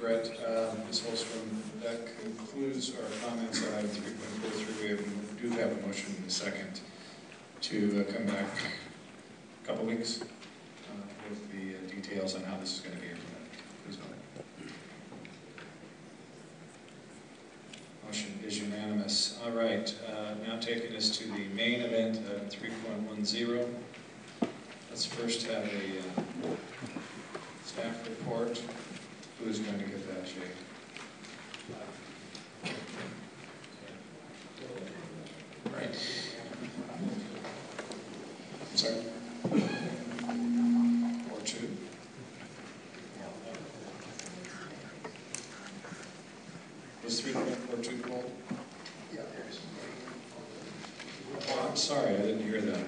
Brett. Ms. Holstrom, that concludes our comments on item 3.43. We do have a motion in a second to come back a couple weeks with the details on how this is going to be implemented. Please vote. Motion is unanimous. All right, now taking us to the main event, 3.10. Let's first have a staff report. Who is going to give that, Jay? Right. I'm sorry. 4.2. Was 3.42 pulled? Yeah. Oh, I'm sorry, I didn't hear that.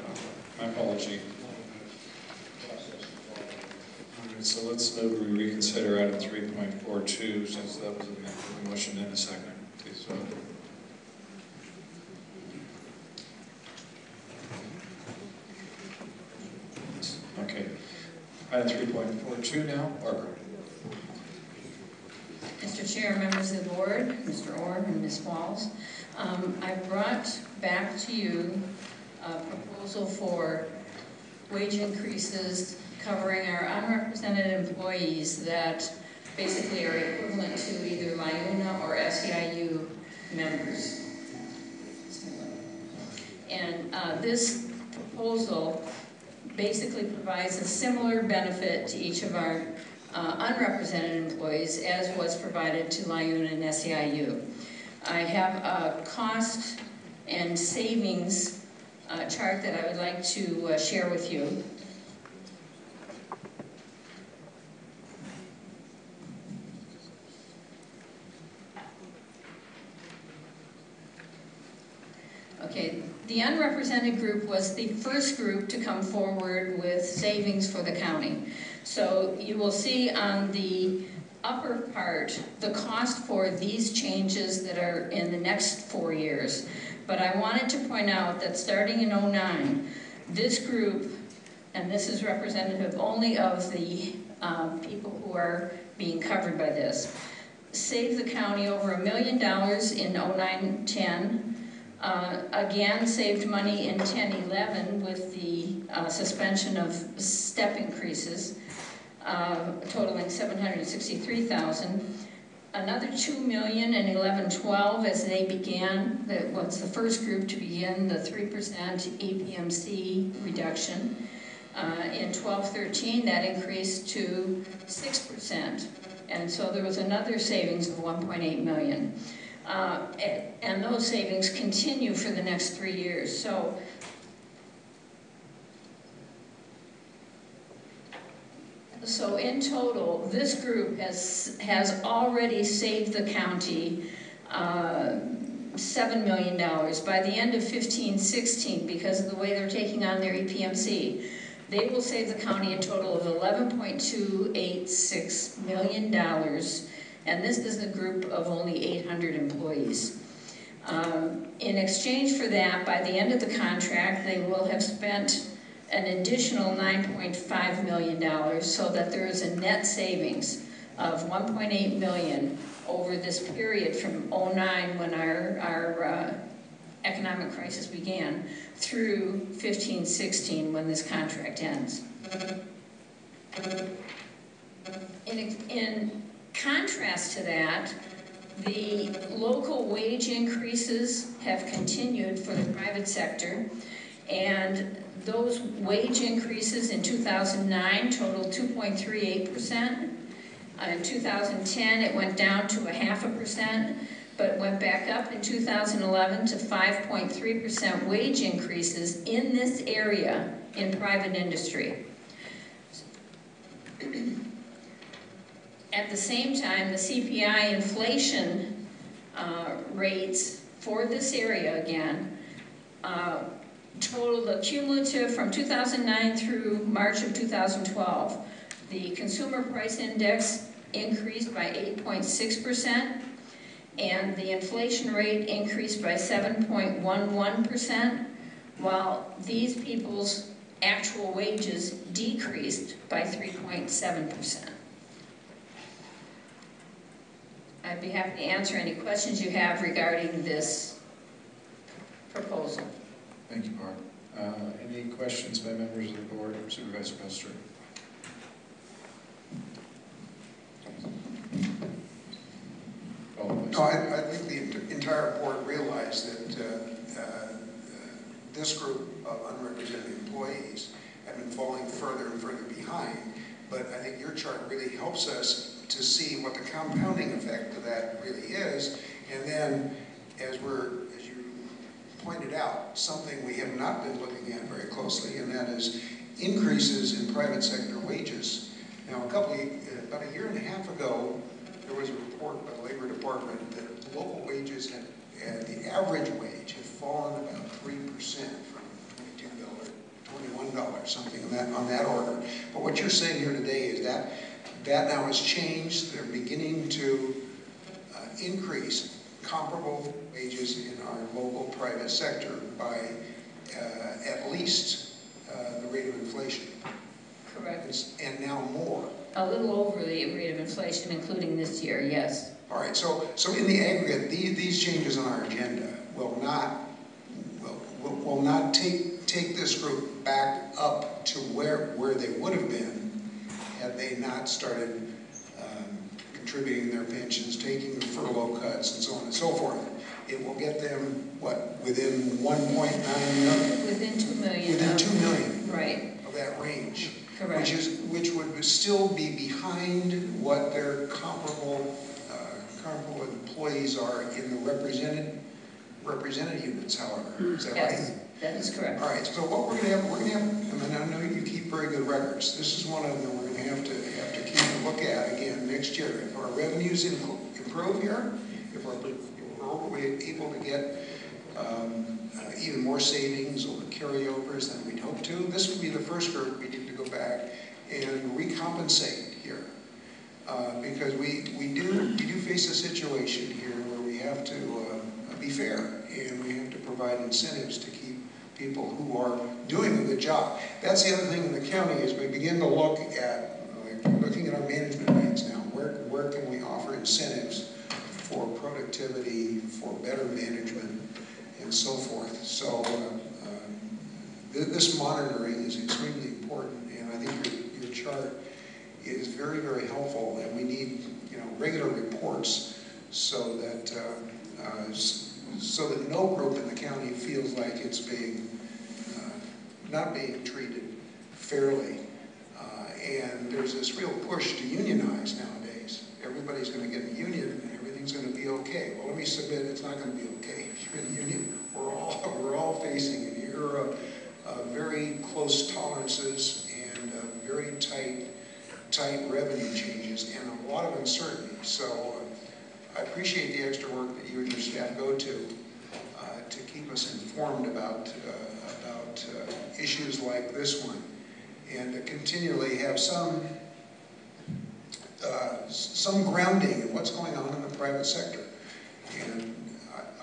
My apology. So let's move and reconsider item 3.42 since that was a motion in a second. Please vote. Okay. Item 3.42 now. Barbara. Mr. Chair, members of the board, Mr. Orr and Ms. Walls, I brought back to you a proposal for wage increases covering our unrepresented employees that basically are equivalent to either LIUNA or SEIU members. And this proposal basically provides a similar benefit to each of our unrepresented employees as was provided to LIUNA and SEIU. I have a cost and savings chart that I would like to share with you. Okay, the unrepresented group was the first group to come forward with savings for the county. So you will see on the upper part the cost for these changes that are in the next 4 years. But I wanted to point out that starting in '09, this group, and this is representative only of the people who are being covered by this, saved the county over $1 million in '09-10. Again, saved money in 10-11 with the suspension of step increases, totaling $763,000. Another $2 million in 11-12 as they began, that was the first group to begin the 3% EPMC reduction. In 12-13, that increased to 6%. And so there was another savings of $1.8 million. And those savings continue for the next 3 years. So in total, this group has already saved the county $7 million. By the end of 15-16, because of the way they're taking on their EPMC, they will save the county a total of $11.286 million. And this is a group of only 800 employees. In exchange for that, by the end of the contract, they will have spent an additional $9.5 million so that there is a net savings of $1.8 million over this period from '09 when our economic crisis began through 15-16 when this contract ends. In contrast to that, the local wage increases have continued for the private sector, and those wage increases in 2009 totaled 2.38%. In 2010, it went down to 0.5%, but it went back up in 2011 to 5.3% wage increases in this area in private industry. At the same time, the CPI inflation rates for this area again totaled a cumulative from 2009 through March of 2012. The consumer price index increased by 8.6%, and the inflation rate increased by 7.11%, while these people's actual wages decreased by 3.7%. I'd be happy to answer any questions you have regarding this proposal. Thank you, Barb. Any questions by members of the board? Supervisor Pilster. No, I think the entire board realized that this group of unrepresented employees have been falling further and further behind. But I think your chart really helps us to see what the compounding effect of that really is. And then, as you pointed out, something we have not been looking at very closely, and that is increases in private sector wages. Now, about a year and a half ago, there was a report by the Labor Department that local wages the average wage had fallen about 3% from $22, $21, something on that order. But what you're saying here today is that now has changed. They're beginning to increase comparable wages in our local private sector by at least the rate of inflation. Correct. And now more. A little over the rate of inflation, including this year, yes. All right, so in the aggregate, these changes on our agenda will not take this group back up to where they would have been had they not started contributing their pensions, taking the furlough cuts, and so on and so forth. It will get them, what, within 1.9 million? Within 2 million. Within 2 million. Right. Of that range. Correct. Which would still be behind what their comparable employees are in the represented units, however. Is that yes, right? That is correct. All right, so what we're going to have, and I know you keep very good records. This is one of them we're going to have to keep a look at again next year. If our revenues improve here, if we're able to get even more savings or carryovers than we'd hope to, this would be the first group we need to go back and recompensate here. Because we do face a situation here where we have to be fair, and we have to provide incentives to keep people who are doing a good job. That's the other thing in the county is we begin to look at, looking at our management rates now. Where can we offer incentives for productivity, for better management, and so forth. So this monitoring is extremely important, and I think your chart is very, very helpful, and we need regular reports so that no group in the county feels like it's not being treated fairly. And there's this real push to unionize nowadays. Everybody's going to get in a union and everything's going to be okay. Well, let me submit it's not going to be okay. If you're in a union, we're all facing an era of very close tolerances and very tight revenue changes and a lot of uncertainty. So I appreciate the extra work that you and your staff go to keep us informed about issues like this one, and to continually have some grounding in what's going on in the private sector. And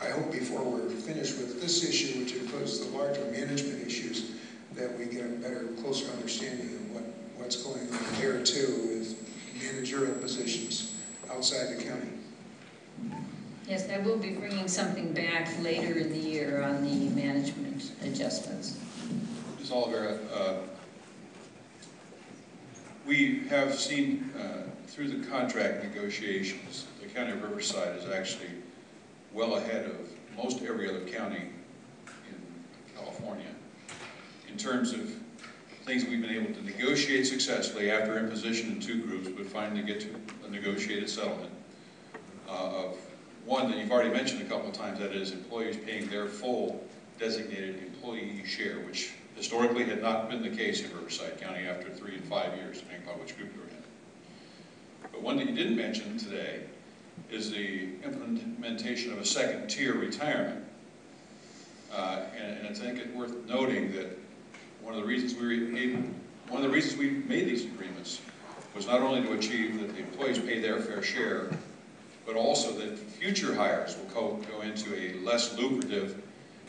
I hope before we're finished with this issue, which includes the larger management issues, that we get a better, closer understanding of what's going on there too with managerial positions outside the county. Yes, I will be bringing something back later in the year on the management adjustments. Ms. Oliveira, we have seen through the contract negotiations, the County of Riverside is actually well ahead of most every other county in California in terms of things we've been able to negotiate successfully after imposition in 2 groups, but finally get to a negotiated settlement of one that you've already mentioned a couple of times, that is employees paying their full designated employee share, which historically had not been the case in Riverside County after 3 and 5 years, depending upon which group you're in. But one that you didn't mention today is the implementation of a 2nd-tier retirement. And I think it's worth noting that one of the reasons we made these agreements was not only to achieve that the employees pay their fair share, but also that future hires will go into a less lucrative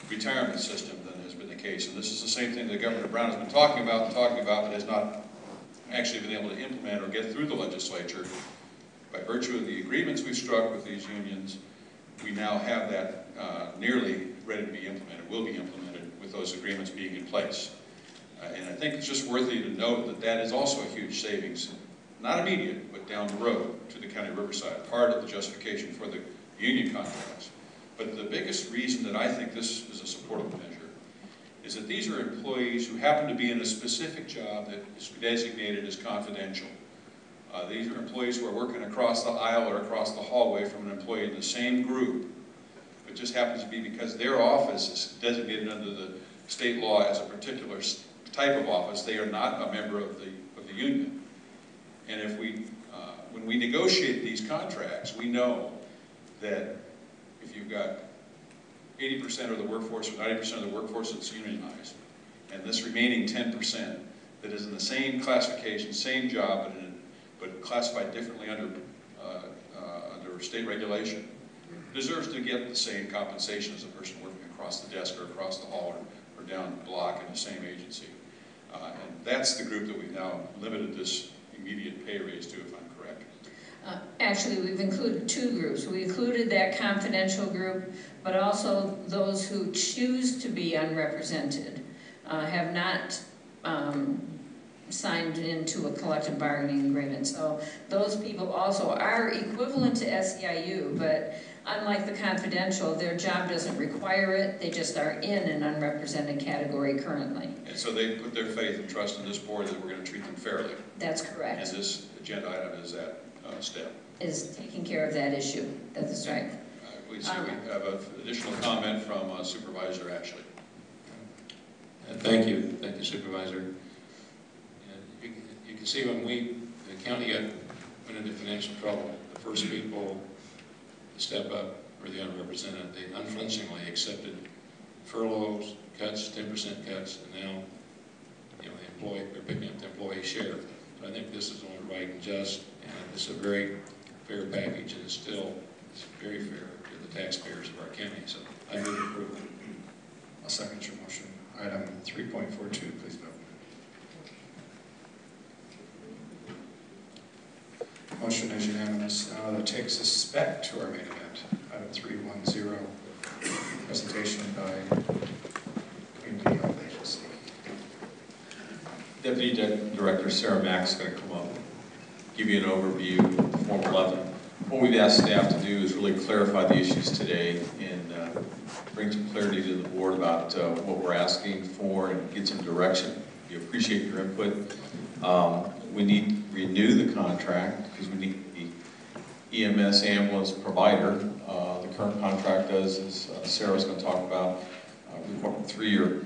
retirement system than has been the case. And this is the same thing that Governor Brown has been talking about, but has not actually been able to implement or get through the legislature. by virtue of the agreements we've struck with these unions, we now have that nearly ready to be implemented, will be implemented with those agreements being in place. And I think it's just worthy to note that that is also a huge savings, not immediate, but down the road to the County of Riverside, part of the justification for the union contracts. But the biggest reason that I think this is a supportable measure is that these are employees who happen to be in a specific job that is designated as confidential. These are employees who are working across the aisle or across the hallway from an employee in the same group. It just happens to be because their office is designated under the state law as a particular type of office. They are not a member of the union. And if we, when we negotiate these contracts, we know that if you've got 80% of the workforce or 90% of the workforce that's unionized, and this remaining 10% that is in the same classification, same job, but classified differently under state regulation, deserves to get the same compensation as a person working across the desk or across the hall or down the block in the same agency. And that's the group that we've now limited this immediate pay raise to, if I'm correct. Actually, we've included two groups. We included that confidential group, but also those who choose to be unrepresented, have not signed into a collective bargaining agreement. So those people also are equivalent to SEIU, but unlike the confidential, their job doesn't require it. They just are in an unrepresented category currently. And so they put their faith and trust in this board that we're going to treat them fairly. That's correct. And this agenda item is that step. Is taking care of that issue. That's right. We see we have an additional comment from Supervisor Ashley. Thank you, Supervisor. You can see when the county went into financial trouble, the first people to step up were the unrepresented. They unflinchingly accepted furloughs, cuts, 10% cuts, and now, they're picking up the employee share. So I think this is only right and just, and it's a very fair package, and it's very fair to the taxpayers of our county. So I move approval. I'll second your motion. Item 3.42, please vote. Motion is unanimous. Now that takes us back to our main event. Item 310, presentation by Community Health Agency. Deputy Director Sarah Mack's going to come up and give you an overview of Form 11. What we've asked staff to do is really clarify the issues today and bring some clarity to the board about what we're asking for and get some direction. We appreciate your input. We need to renew the contract because we need the EMS ambulance provider. The current contract does, as Sarah's going to talk about, we've got a 3-year.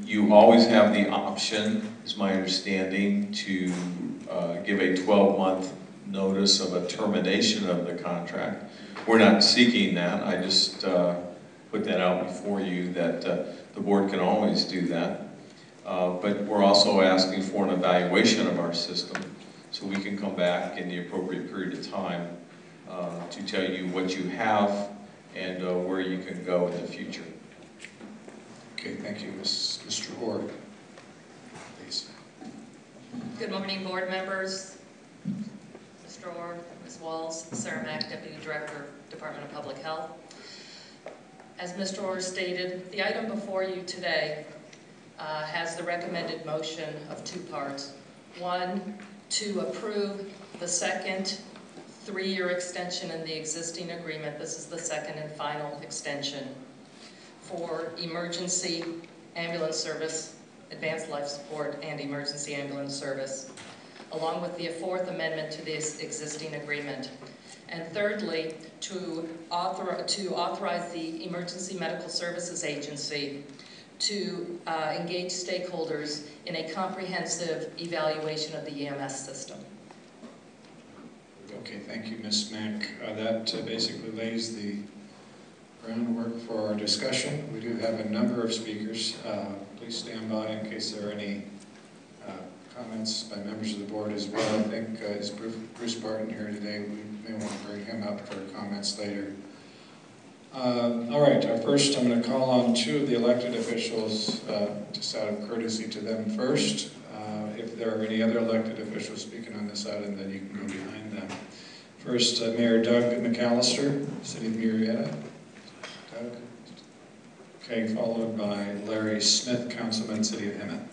You always have the option, is my understanding, to give a 12-month notice of a termination of the contract. We're not seeking that. I just put that out before you that the board can always do that. But we're also asking for an evaluation of our system so we can come back in the appropriate period of time to tell you what you have and where you can go in the future. Okay, thank you. Mr. Orr, please. Good morning, board members. Mr. Orr, Ms. Walls, Sarah Mack, Deputy Director, Department of Public Health. As Mr. Orr stated, the item before you today has the recommended motion of 2 parts. 1, to approve the second 3-year extension in the existing agreement. This is the second and final extension for emergency ambulance service, advanced life support, and emergency ambulance service, along with the 4th amendment to this existing agreement. And thirdly, to authorize the Emergency Medical Services Agency to engage stakeholders in a comprehensive evaluation of the EMS system. Okay, thank you, Ms. Mack. That basically lays the groundwork for our discussion. We do have a number of speakers. Please stand by in case there are any comments by members of the board as well. I think is Bruce Barton here today? We may want to bring him up for comments later. All right, first I'm going to call on 2 of the elected officials, just out of courtesy to them first. if there are any other elected officials speaking on this item, then you can go behind them. First, Mayor Doug McAllister, City of Murrieta. Doug. Okay, followed by Larry Smith, Councilman, City of Hemet.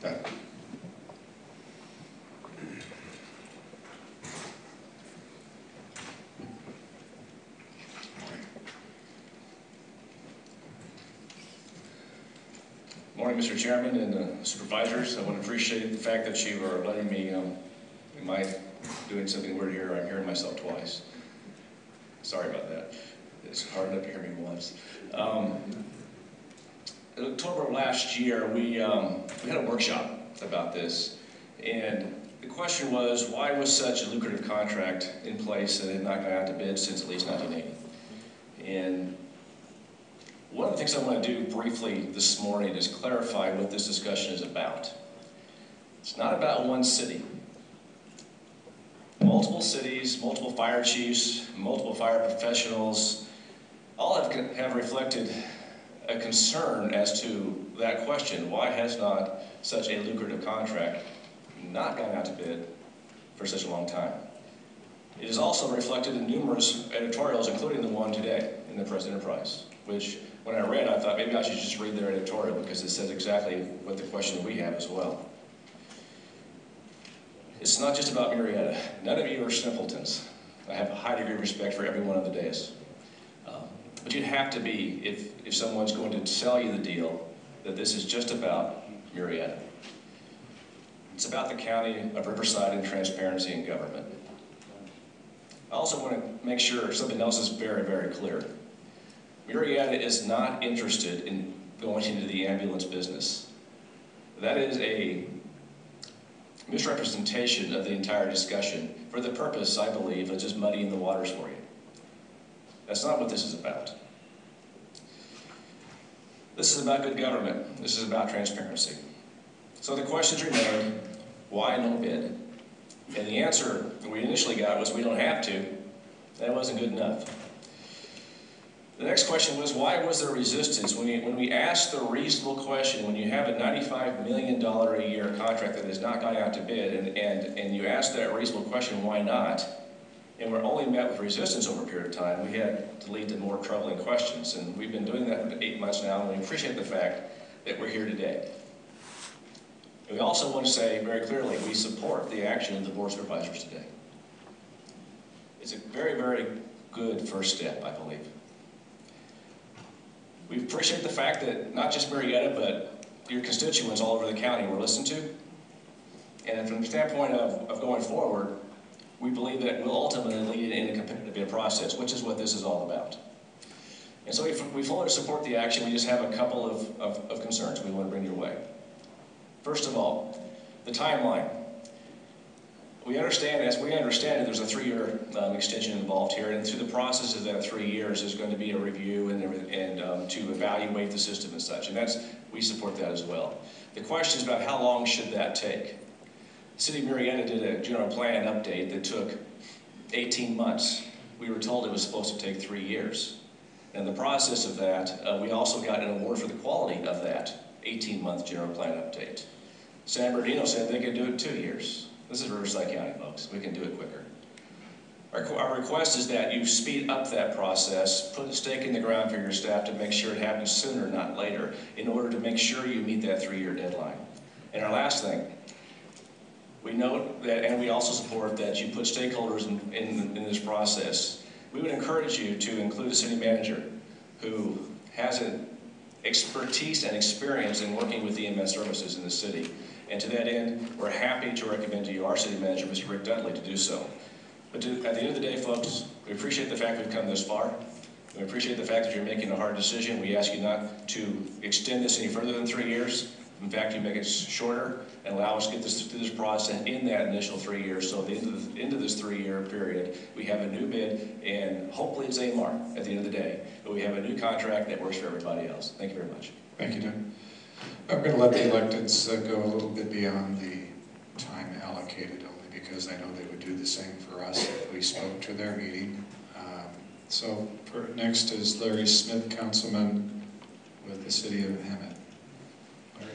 Doug. Morning, Mr. Chairman and supervisors. I want to appreciate the fact that you are letting me, am I doing something weird here? I'm hearing myself twice. Sorry about that. It's hard enough to hear me once. In October of last year, we had a workshop about this, and the question was, why was such a lucrative contract in place that had not gone out to bid since at least 1980? And one of the things I want to do briefly this morning is clarify what this discussion is about. It's not about one city. Multiple cities, multiple fire chiefs, multiple fire professionals, all have reflected a concern as to that question. Why has not such a lucrative contract not gone out to bid for such a long time? It is also reflected in numerous editorials, including the one today in the Press Enterprise, which when I read, I thought maybe I should just read their editorial because it says exactly what the question we have as well. It's not just about Murrieta. None of you are simpletons. I have a high degree of respect for every one of the days. But you'd have to be if someone's going to sell you the deal that this is just about Murrieta. It's about the county of Riverside and transparency in government. I also want to make sure something else is very, very clear. Murrieta is not interested in going into the ambulance business. That is a misrepresentation of the entire discussion for the purpose, I believe, of just muddying the waters for you. That's not what this is about. This is about good government. This is about transparency. So the questions remain, why no bid? And the answer we initially got was we don't have to. That wasn't good enough. The next question was, why was there resistance? When we asked the reasonable question, when you have a $95 million a year contract that has not gone out to bid, and you ask that reasonable question, why not? And we're only met with resistance over a period of time, we had to lead to more troubling questions. And we've been doing that for 8 months now, and we appreciate the fact that we're here today. And we also want to say very clearly, we support the action of the Board of Supervisors today. It's a very, very good first step, I believe. We appreciate the fact that not just Murrieta, but your constituents all over the county were listened to. And from the standpoint of going forward, we believe that it will ultimately lead in a competitive bid process, which is what this is all about. And so we fully support the action. We just have a couple of concerns we want to bring your way. First of all, the timeline. We understand, as we understand it, there's a 3-year extension involved here, and through the process of that 3 years, there's going to be a review and to evaluate the system and such, and we support that as well. The question is about how long should that take? The City of Murrieta did a general plan update that took 18 months. We were told it was supposed to take 3 years. And in the process of that, we also got an award for the quality of that 18-month general plan update. San Bernardino said they could do it in 2 years. This is Riverside County, folks. We can do it quicker. Our request is that you speed up that process, put a stake in the ground for your staff to make sure it happens sooner, not later, in order to make sure you meet that 3-year deadline. And our last thing, we note that, and we also support that you put stakeholders in this process. We would encourage you to include a city manager who has an expertise and experience in working with EMS services in the city. And to that end, we're happy to recommend to you our city manager, Mr. Rick Dudley, to do so. But at the end of the day, folks, we appreciate the fact we've come this far. We appreciate the fact that you're making a hard decision. We ask you not to extend this any further than 3 years. In fact, you make it shorter and allow us to get through this process in that initial 3 years. So at the end of this 3-year period, we have a new bid, and hopefully it's AMAR at the end of the day. But we have a new contract that works for everybody else. Thank you very much. Thank you, Doug. I'm going to let the electeds go a little bit beyond the time allocated, only because I know they would do the same for us if we spoke to their meeting. So next is Larry Smith, Councilman with the City of Hemet. Larry.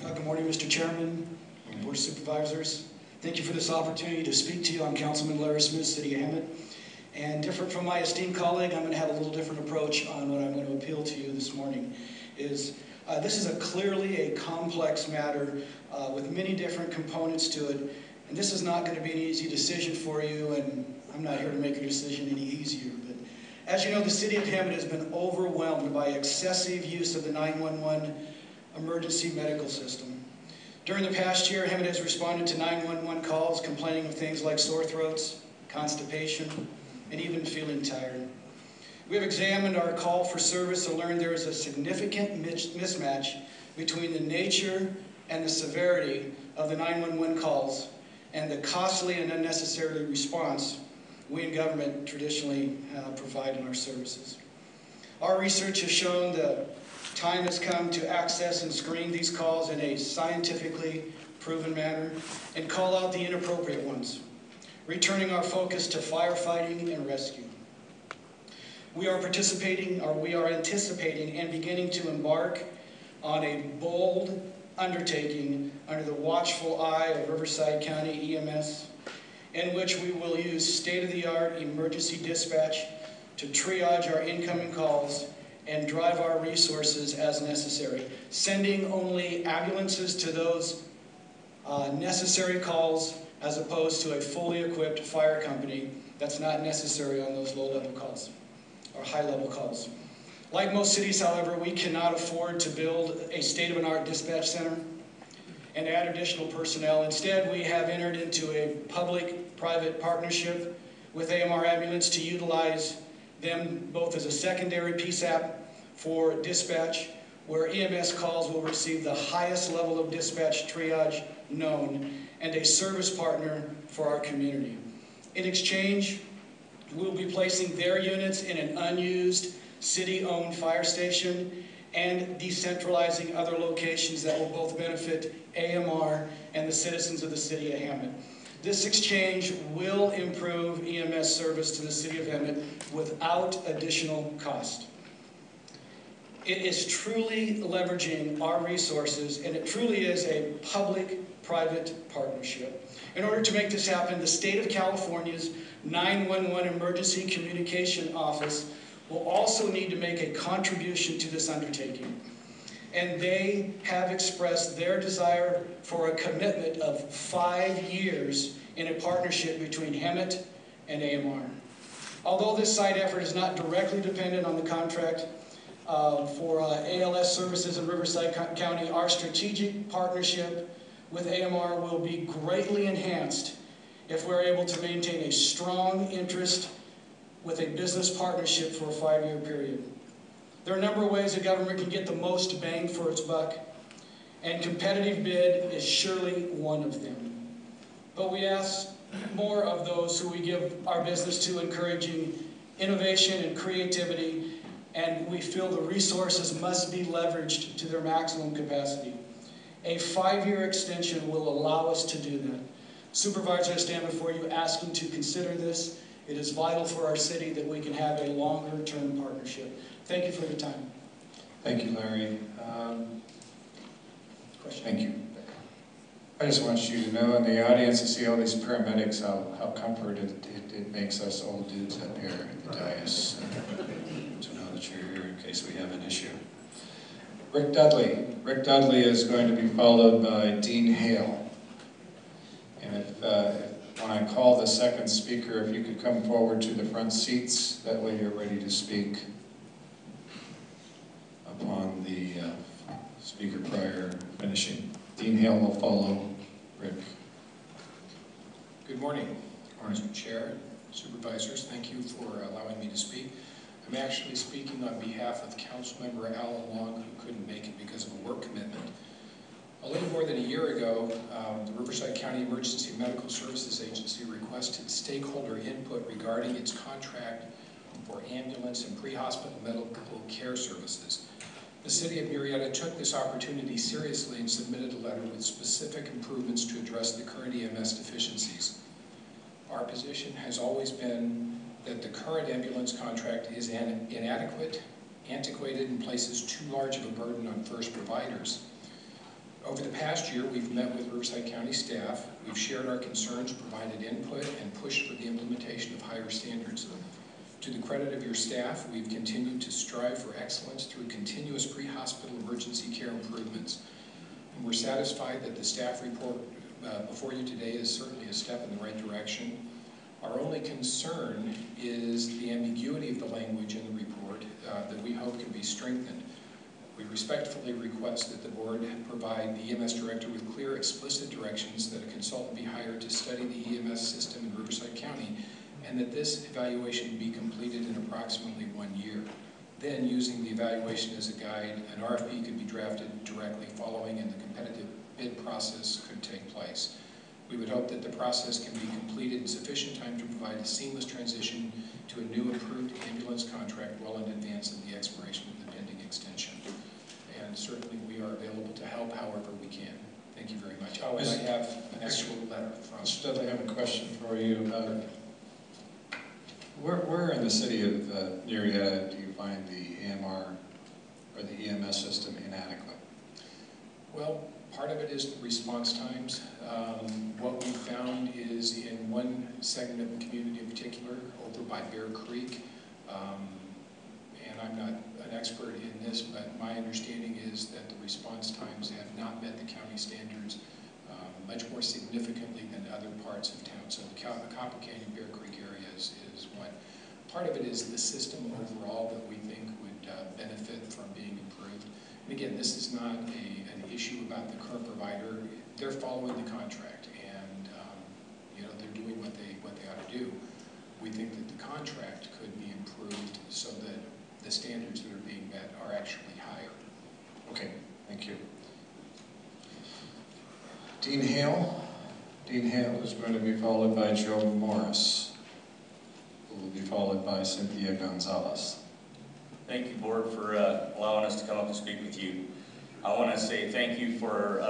Good morning, Mr. Chairman, Board of Supervisors. Thank you for this opportunity to speak to you. I'm Councilman Larry Smith, City of Hammett. And different from my esteemed colleague, I'm going to have a little different approach on what I'm going to appeal to you this morning. This is clearly a complex matter with many different components to it. And this is not going to be an easy decision for you, and I'm not here to make your decision any easier. But as you know, the City of Hammett has been overwhelmed by excessive use of the 911 emergency medical system. During the past year, Hammett has responded to 911 calls complaining of things like sore throats, constipation, and even feeling tired. We have examined our call for service and learned there is a significant mismatch between the nature and the severity of the 911 calls and the costly and unnecessary response we in government traditionally provide in our services. Our research has shown the time has come to access and screen these calls in a scientifically proven manner and call out the inappropriate ones, returning our focus to firefighting and rescue. We are anticipating and beginning to embark on a bold undertaking under the watchful eye of Riverside County EMS, in which we will use state-of-the-art emergency dispatch to triage our incoming calls and drive our resources as necessary, sending only ambulances to those necessary calls as opposed to a fully equipped fire company that's not necessary on those low-level calls or high-level calls. Like most cities, however, we cannot afford to build a state-of-the-art dispatch center and add additional personnel. Instead, we have entered into a public-private partnership with AMR Ambulance to utilize them both as a secondary PSAP for dispatch, where EMS calls will receive the highest level of dispatch triage known, and a service partner for our community. In exchange, we'll be placing their units in an unused city-owned fire station and decentralizing other locations that will both benefit AMR and the citizens of the City of Hammett. This exchange will improve EMS service to the City of Hammett without additional cost. It is truly leveraging our resources, and it truly is a public-private partnership. In order to make this happen, the State of California's 911 Emergency Communication Office will also need to make a contribution to this undertaking. And they have expressed their desire for a commitment of 5 years in a partnership between Hammett and AMR. Although this site effort is not directly dependent on the contract for ALS services in Riverside County, our strategic partnership with AMR will be greatly enhanced if we're able to maintain a strong interest with a business partnership for a 5-year period. There are a number of ways the government can get the most bang for its buck, and competitive bid is surely one of them. But we ask more of those who we give our business to, encouraging innovation and creativity, and we feel the resources must be leveraged to their maximum capacity. A 5-year extension will allow us to do that. Supervisor, I stand before you asking to consider this. It is vital for our city that we can have a longer-term partnership. Thank you for your time. Thank you, Larry. Question? Thank you. I just want you to know in the audience to see all these paramedics, how comforted it makes us old dudes up here at the dais to know that you're here in case we have an issue. Rick Dudley. Rick Dudley is going to be followed by Dean Hale. And when I call the second speaker, if you could come forward to the front seats, that way you're ready to speak upon the speaker prior finishing. Dean Hale will follow Rick. Good morning, Mr. Chair, Supervisors. Thank you for allowing me to speak. I'm actually speaking on behalf of Councilmember Alan Long, who couldn't make it because of a work commitment. A little more than a year ago, the Riverside County Emergency Medical Services Agency requested stakeholder input regarding its contract for ambulance and pre-hospital medical care services. The City of Murrieta took this opportunity seriously and submitted a letter with specific improvements to address the current EMS deficiencies. Our position has always been that the current ambulance contract is inadequate, antiquated, and places too large of a burden on first providers. Over the past year, we've met with Riverside County staff. We've shared our concerns, provided input, and pushed for the implementation of higher standards. To the credit of your staff, we've continued to strive for excellence through continuous pre-hospital emergency care improvements. And we're satisfied that the staff report before you today is certainly a step in the right direction. Our only concern is the ambiguity of the language in the report that we hope can be strengthened. We respectfully request that the board provide the EMS director with clear, explicit directions that a consultant be hired to study the EMS system in Riverside County, and that this evaluation be completed in approximately 1 year. Then, using the evaluation as a guide, an RFP could be drafted directly following, and the competitive bid process could take place. We would hope that the process can be completed in sufficient time to provide a seamless transition to a new improved ambulance contract well in advance of the expiration of the pending extension. And certainly we are available to help however we can. Thank you very much. Oh, and I have an actual letter from... Mr. Dudley, I have a question for you. Where in the city of Marietta do you find the AMR or the EMS system inadequate? Well, part of it is the response times. What we found is in one segment of the community in particular, over by Bear Creek, and I'm not an expert in this, but my understanding is that the response times have not met the county standards much more significantly than other parts of town. So the Copper Canyon, Bear Creek area is one. Part of it is the system overall that we think would benefit from being improved. And again, this is not an issue about the current provider. They're following the contract, and you know, they're doing what they ought to do. We think that the contract could be improved so that the standards that are being met are actually higher. Okay, thank you. Dean Hale. Dean Hale is going to be followed by Joe Morris, who will be followed by Cynthia Gonzalez. Thank you, Board, for allowing us to come up and speak with you. I want to say thank you for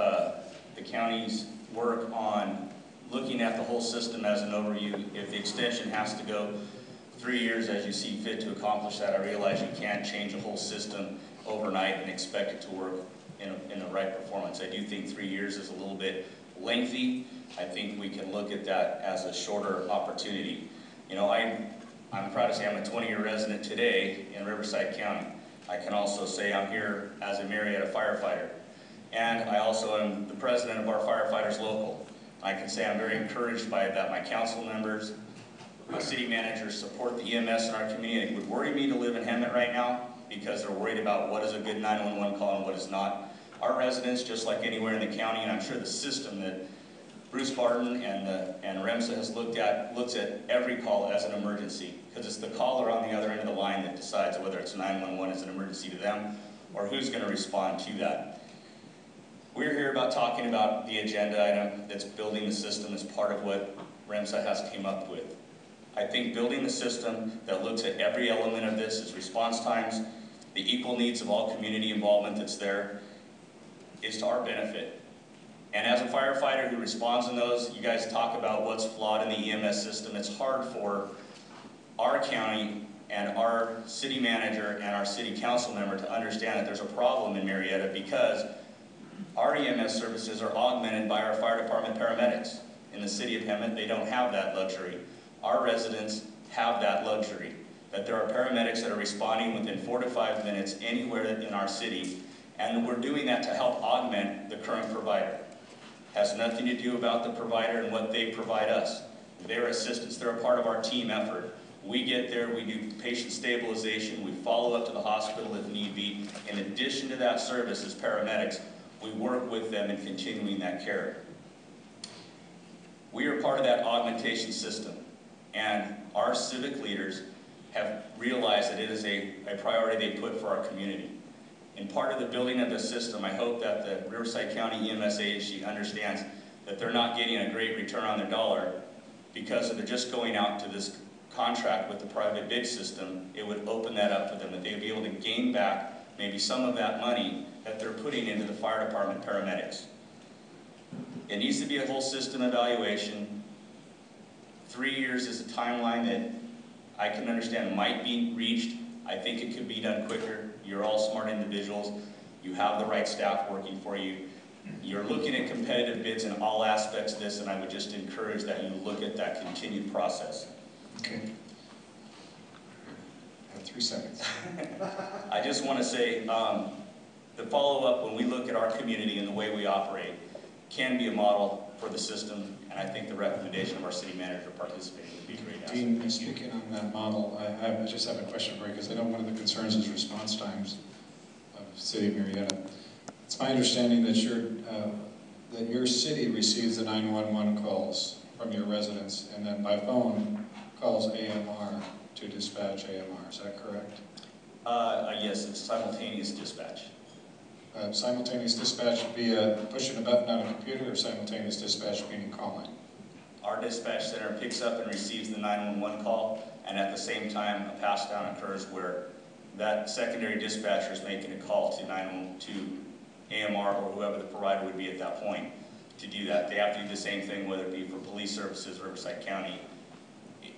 the county's work on looking at the whole system as an overview. If the extension has to go 3 years as you see fit to accomplish that, I realize you can't change a whole system overnight and expect it to work in the right performance. I do think 3 years is a little bit lengthy. I think we can look at that as a shorter opportunity. You know, I'm proud to say I'm a 20-year resident today in Riverside County. I can also say I'm here as a Marietta firefighter. And I also am the president of our firefighters local. I can say I'm very encouraged by that. My council members, my city managers support the EMS in our community. It would worry me to live in Hemet right now because they're worried about what is a good 911 call and what is not. Our residents, just like anywhere in the county, and I'm sure the system that Bruce Barton and REMSA has looks at every call as an emergency, because it's the caller on the other end of the line that decides whether it's 911 is an emergency to them or who's going to respond to that. We're here talking about the agenda item that's building the system as part of what REMSA has came up with. I think building the system that looks at every element of this is response times, the equal needs of all community involvement that's there, is to our benefit. And as a firefighter who responds in those, you guys talk about what's flawed in the EMS system. It's hard for our county and our city manager and our city council member to understand that there's a problem in Marietta because our EMS services are augmented by our fire department paramedics. In the city of Hemet, they don't have that luxury. Our residents have that luxury, that there are paramedics that are responding within 4 to 5 minutes anywhere in our city, and we're doing that to help augment the current provider. Has nothing to do about the provider and what they provide us. They're assistants, they're a part of our team effort. We get there, we do patient stabilization, we follow up to the hospital if need be. In addition to that service as paramedics, we work with them in continuing that care. We are part of that augmentation system, and our civic leaders have realized that it is a priority they put for our community. In part of the building of the system, I hope that the Riverside County EMS agency understands that they're not getting a great return on their dollar because of just going out to this contract with the private bid system. It would open that up for them, that they'd be able to gain back maybe some of that money that they're putting into the fire department paramedics. It needs to be a whole system evaluation. 3 years is a timeline that I can understand might be reached. I think it could be done quicker. You're all smart individuals. You have the right staff working for you. You're looking at competitive bids in all aspects of this, and I would just encourage that you look at that continued process. Okay. I have 3 seconds. I just want to say, the follow-up, when we look at our community and the way we operate, can be a model for the system, and I think the recommendation of our city manager participating would be a great asset. Dean, speaking on that model, I just have a question for you, because I know one of the concerns is response times of the city of Marietta. It's my understanding that your city receives the 911 calls from your residents, and then by phone calls AMR to dispatch AMR. Is that correct? Yes, it's simultaneous dispatch. Simultaneous dispatch via pushing a button on a computer, or simultaneous dispatch meaning calling? Our dispatch center picks up and receives the 911 call, and at the same time, a pass down occurs where that secondary dispatcher is making a call to AMR or whoever the provider would be at that point to do that. They have to do the same thing, whether it be for police services, Riverside County.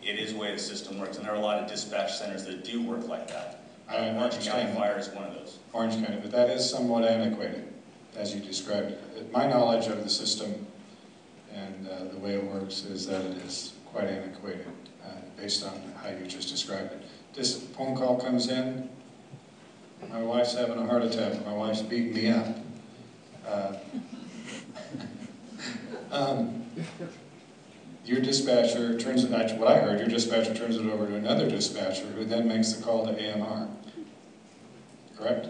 It is the way the system works, and there are a lot of dispatch centers that do work like that. Orange County Fire is one of those. Orange County, but that is somewhat antiquated, as you described it. My knowledge of the system and the way it works is that it is quite antiquated, based on how you just described it. This phone call comes in, my wife's having a heart attack, my wife's beating me up. Your dispatcher turns it, what I heard, your dispatcher turns it over to another dispatcher who then makes the call to AMR. Correct?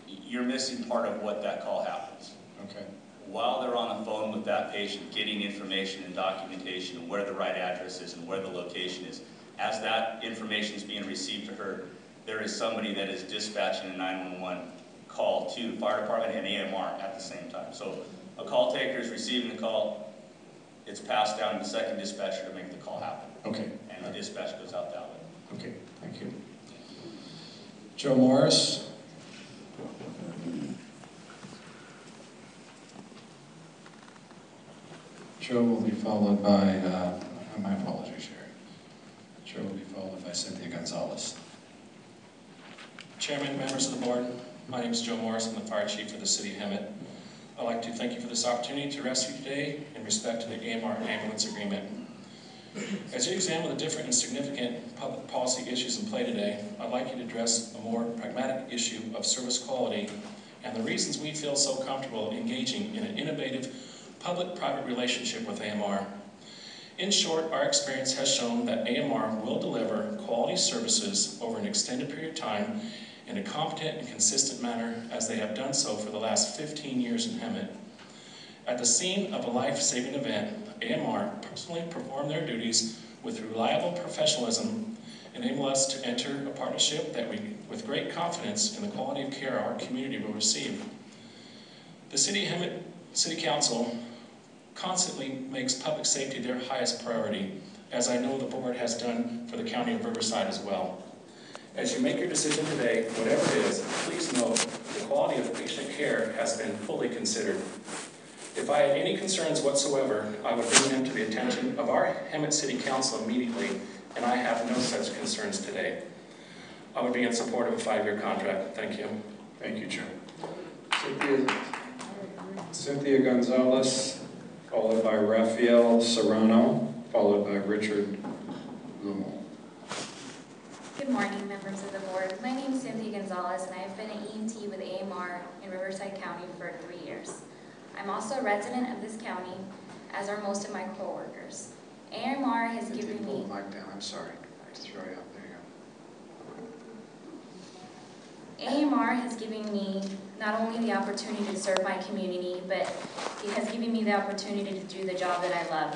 You're missing part of what that call happens. Okay. While they're on the phone with that patient, getting information and documentation and where the right address is and where the location is, as that information is being received to her, there is somebody that is dispatching a 911 call to fire department and AMR at the same time. So a call taker is receiving the call, it's passed down to the second dispatcher to make the call happen. Okay. And the dispatch goes out that way. Okay, thank you. Joe Morris. Joe will be followed by, my apologies, Sherry. Joe will be followed by Cynthia Gonzalez. Chairman, members of the board, my name is Joe Morris. I'm the fire chief for the city of Hemet. I'd like to thank you for this opportunity to address you today in respect to the AMR ambulance agreement. As you examine the different and significant public policy issues in play today, I'd like you to address a more pragmatic issue of service quality and the reasons we feel so comfortable engaging in an innovative public-private relationship with AMR. In short, our experience has shown that AMR will deliver quality services over an extended period of time in a competent and consistent manner, as they have done so for the last 15 years in Hemet. At the scene of a life-saving event, AMR personally perform their duties with reliable professionalism, enable us to enter a partnership that with great confidence in the quality of care our community will receive. The City of Hemet City Council constantly makes public safety their highest priority, as I know the board has done for the County of Riverside as well. As you make your decision today, whatever it is, please note the quality of patient care has been fully considered. If I had any concerns whatsoever, I would bring them to the attention of our Hemet City Council immediately, and I have no such concerns today. I would be in support of a 5-year contract. Thank you. Thank you, Joe. Cynthia Gonzalez, followed by Rafael Serrano, followed by Richard Lumel. Good morning, members of the board. My name is Cynthia Gonzalez, and I have been an EMT with AMR in Riverside County for 3 years. I'm also a resident of this county, as are most of my coworkers. AMR has given me... Mic down. I'm sorry. I just throw you out. There you go. AMR has given me not only the opportunity to serve my community, but it has given me the opportunity to do the job that I love.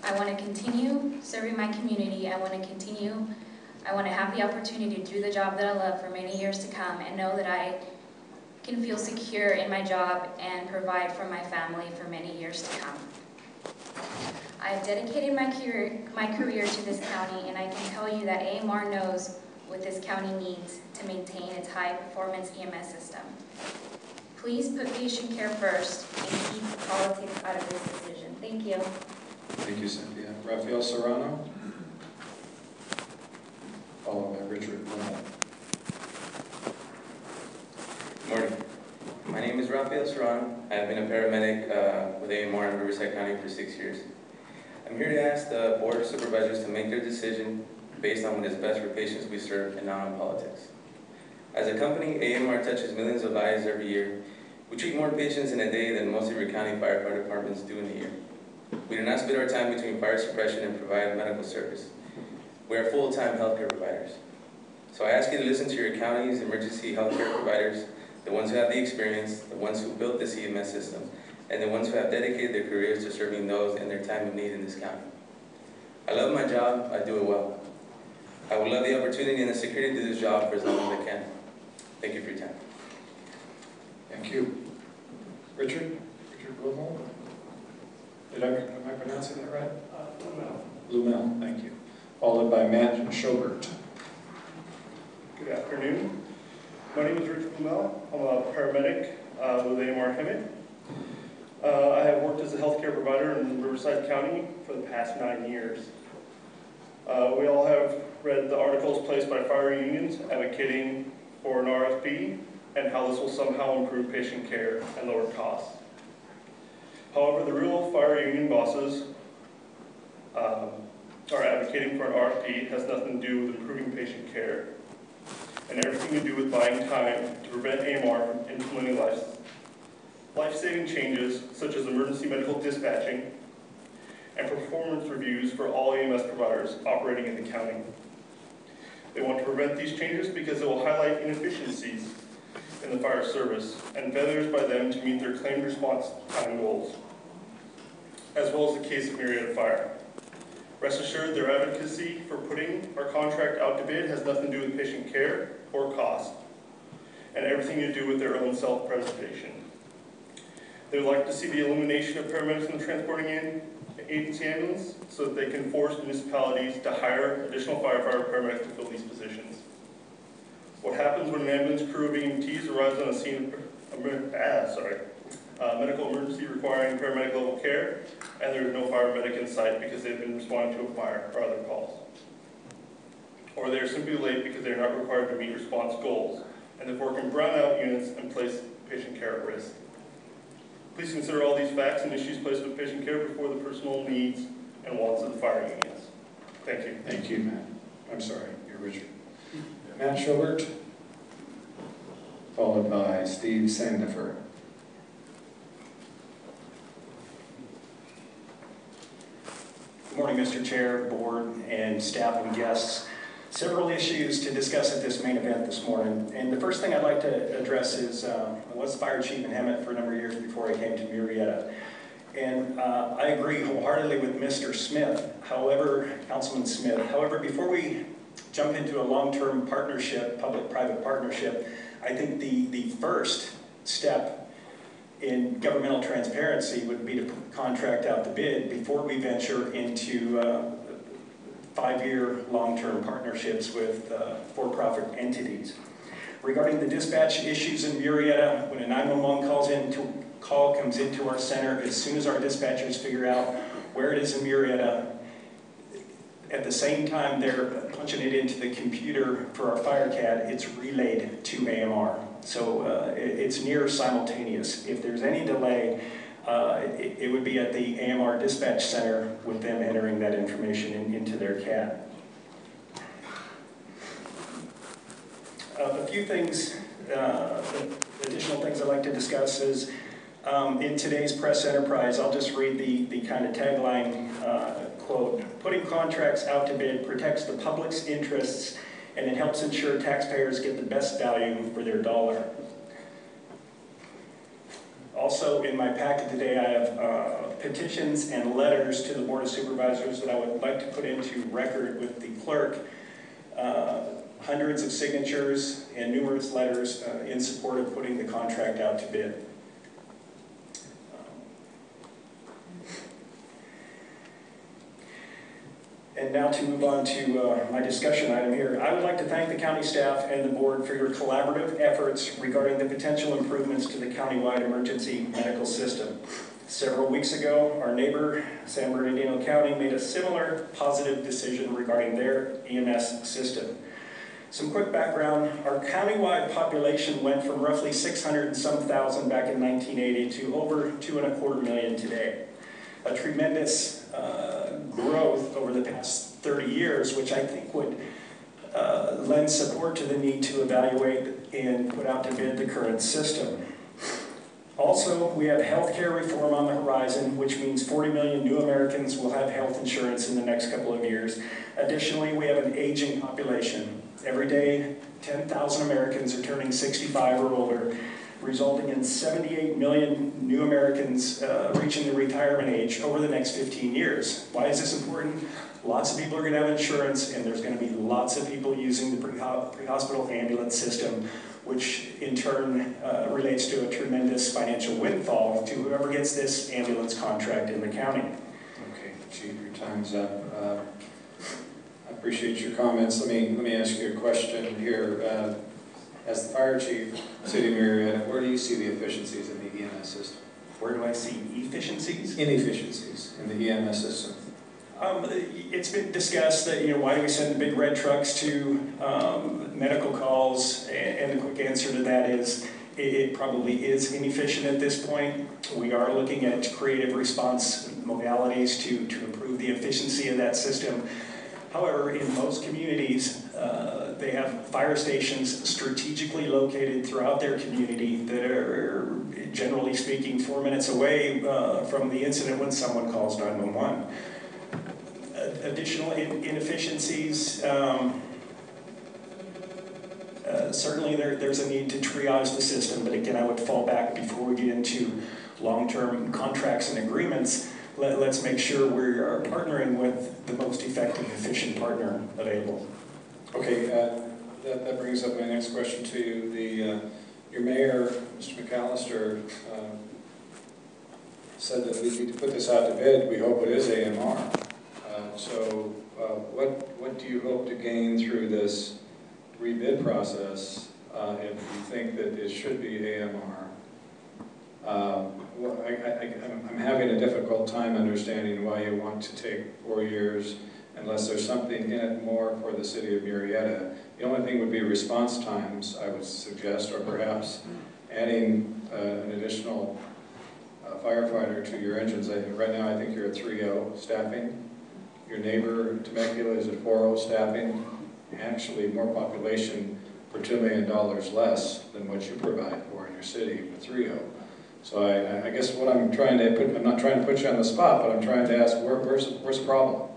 I want to continue serving my community. I want to have the opportunity to do the job that I love for many years to come, and know that I can feel secure in my job and provide for my family for many years to come. I have dedicated my career to this county, and I can tell you that AMR knows what this county needs to maintain its high-performance EMS system. Please put patient care first and keep politics out of this decision. Thank you. Thank you, Cynthia. Rafael Serrano, followed by Richard Lumel. Good morning. My name name is Rafael Serrano. I have been a paramedic with AMR in Riverside County for 6 years. I'm here to ask the Board of Supervisors to make their decision based on what is best for patients we serve and not on politics. As a company, AMR touches millions of lives every year. We treat more patients in a day than most of your county fire departments do in a year. We do not split our time between fire suppression and provide medical service. We are full-time healthcare providers. So I ask you to listen to your county's emergency healthcare providers, the ones who have the experience, the ones who built the CMS system, and the ones who have dedicated their careers to serving those in their time of need in this county. I love my job, I do it well. I would love the opportunity and the security to do this job for as long as I can. Thank you for your time. Thank you. Richard Blumel? Am I pronouncing that right? Blumel, thank you. Followed by Matt Schobert. Good afternoon. My name is Richard Blumel. I'm a paramedic with AMR Hemet. I have worked as a healthcare provider in Riverside County for the past 9 years. We all have read the articles placed by fire unions advocating for an RFP and how this will somehow improve patient care and lower costs. However, the real fire union bosses are advocating for an RFP has nothing to do with improving patient care and everything to do with buying time to prevent AMR from implementing life-saving changes such as emergency medical dispatching and performance reviews for all EMS providers operating in the county. They want to prevent these changes because it will highlight inefficiencies in the fire service and failures by them to meet their claimed response time goals, as well as the case of Marietta Fire. Rest assured, their advocacy for putting our contract out to bid has nothing to do with patient care or cost, and everything to do with their own self-preservation. They would like to see the elimination of paramedics in the transporting agency ambulance so that they can force municipalities to hire additional firefighter paramedics to fill these positions. What happens when an ambulance crew of EMTs arrives on a scene of medical emergency requiring paramedic level care, and there is no fire medic in sight because they've been responding to a fire or other calls. Or they are simply late because they are not required to meet response goals, and therefore can brown out units and place patient care at risk. Please consider all these facts and issues placed with patient care before the personal needs and wants of the fire unions. Thank you. Thank you, Matt. I'm sorry, you're Richard. Matt Schobert, followed by Steve Sandifer. Good morning, Mr. Chair, board, and staff and guests. Several issues to discuss at this main event this morning. And the first thing I'd like to address is I was fire chief in Hemet for a number of years before I came to Marietta. And I agree wholeheartedly with Mr. Smith, Councilman Smith. However, before we jump into a long-term partnership, public-private partnership, I think the first step in governmental transparency would be to put the contract out to bid before we venture into 5-year long-term partnerships with for-profit entities. Regarding the dispatch issues in Marietta, when a 911 call comes into our center, as soon as our dispatchers figure out where it is in Marietta, at the same time they're punching it into the computer for our FireCAD, it's relayed to AMR. So it's near simultaneous. If there's any delay, it would be at the AMR dispatch center with them entering that information into their CAD. A few things, additional things I'd like to discuss is in today's press enterprise, I'll just read the kind of tagline quote, "Putting contracts out to bid protects the public's interests and it helps ensure taxpayers get the best value for their dollar." Also in my packet today, I have petitions and letters to the Board of Supervisors that I would like to put into record with the clerk. Hundreds of signatures and numerous letters in support of putting the contract out to bid. And now to move on to my discussion item here. I would like to thank the county staff and the board for your collaborative efforts regarding the potential improvements to the countywide emergency medical system. Several weeks ago, our neighbor, San Bernardino County, made a similar positive decision regarding their EMS system. Some quick background, our countywide population went from roughly 600 and some thousand back in 1980 to over 2.25 million today. A tremendous growth over the past 30 years, which I think would lend support to the need to evaluate and put out to bid the current system. Also, we have healthcare reform on the horizon, which means 40 million new Americans will have health insurance in the next couple of years. Additionally, we have an aging population. Every day, 10,000 Americans are turning 65 or older, resulting in 78 million new Americans reaching the retirement age over the next 15 years. Why is this important? Lots of people are going to have insurance, and there's going to be lots of people using the pre-hospital ambulance system, which in turn relates to a tremendous financial windfall to whoever gets this ambulance contract in the county. Okay, Chief, your time's up. I appreciate your comments. Let me ask you a question here. As the fire chief, City of Marietta, where do you see the efficiencies in the EMS system? Where do I see efficiencies? Inefficiencies in the EMS system. It's been discussed that, why do we send the big red trucks to medical calls, and the quick answer to that is it probably is inefficient at this point. We are looking at creative response modalities to improve the efficiency of that system. However, in most communities, they have fire stations strategically located throughout their community that are, generally speaking, 4 minutes away from the incident when someone calls 911. Additional inefficiencies, certainly there's a need to triage the system, but again, I would fall back before we get into long-term contracts and agreements. Let's make sure we are partnering with the most effective, efficient partner available. Okay, that brings up my next question to you. Your mayor, Mr. McAllister, said that we need to put this out to bid. We hope it is AMR. So what do you hope to gain through this rebid process if you think that it should be AMR? I'm having a difficult time understanding why you want to take 4 years unless there's something in it more for the city of Marietta. The only thing would be response times, I would suggest, or perhaps adding an additional firefighter to your engines. Right now I think you're at 3.0 staffing. Your neighbor, Temecula, is at 4.0 staffing. Actually, more population for $2 million less than what you provide for in your city with 3.0. So I guess what I'm trying to put, I'm not trying to put you on the spot, but I'm trying to ask, where's the problem?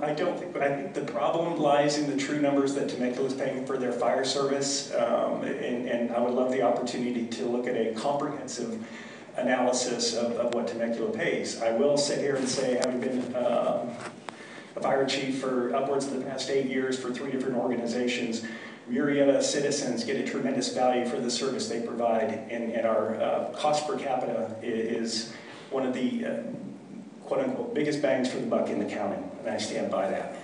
I think the problem lies in the true numbers that Temecula is paying for their fire service, and I would love the opportunity to look at a comprehensive analysis of what Temecula pays. I will sit here and say, having been a fire chief for upwards of the past 8 years for 3 different organizations, Marietta citizens get a tremendous value for the service they provide, and our cost per capita is one of the quote-unquote biggest bangs for the buck in the county, and I stand by that.